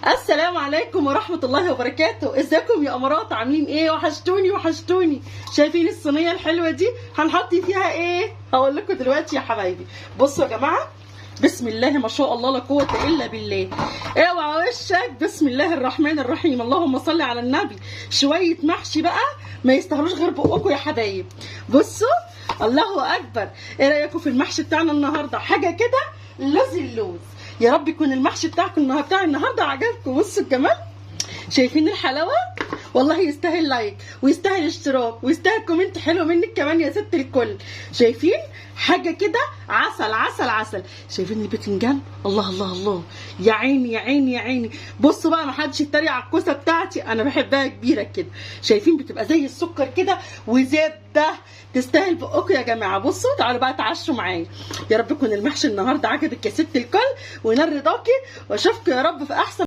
السلام عليكم ورحمة الله وبركاته. ازيكم يا امارات؟ عاملين ايه؟ وحشتوني وحشتوني. شايفين الصينية الحلوة دي؟ هنحط فيها ايه؟ هقول لكم دلوقتي يا حبايبي. بصوا يا جماعة، بسم الله ما شاء الله لا قوة الا بالله. اوعى وشك، بسم الله الرحمن الرحيم، اللهم صل على النبي. شوية محشي بقى ما يستاهلوش غير بقكم يا حبايب. بصوا، الله اكبر. ايه رايكم في المحشي بتاعنا النهارده؟ حاجة كده لوز اللوز. يا رب يكون المحشي بتاعكم بتاع النهارده عجبكم. بصوا الجمال، شايفين الحلاوه؟ والله يستاهل لايك ويستاهل اشتراك ويستاهل كومنت حلو منك كمان يا ست الكل. شايفين حاجه كده عسل عسل عسل. شايفين البتنجان؟ الله الله الله، يا عيني يا عيني يا عيني. بصوا بقى، ما حدش يتريق على الكوسه بتاعتي، انا بحبها كبيره كده. شايفين بتبقى زي السكر كده وزبده، تستاهل بقكم يا جماعه. بصوا تعالوا بقى تعشوا معايا. يا رب يكون المحشي النهارده عجبك يا ست الكل وينال رضاكي، واشوفكم يا رب في احسن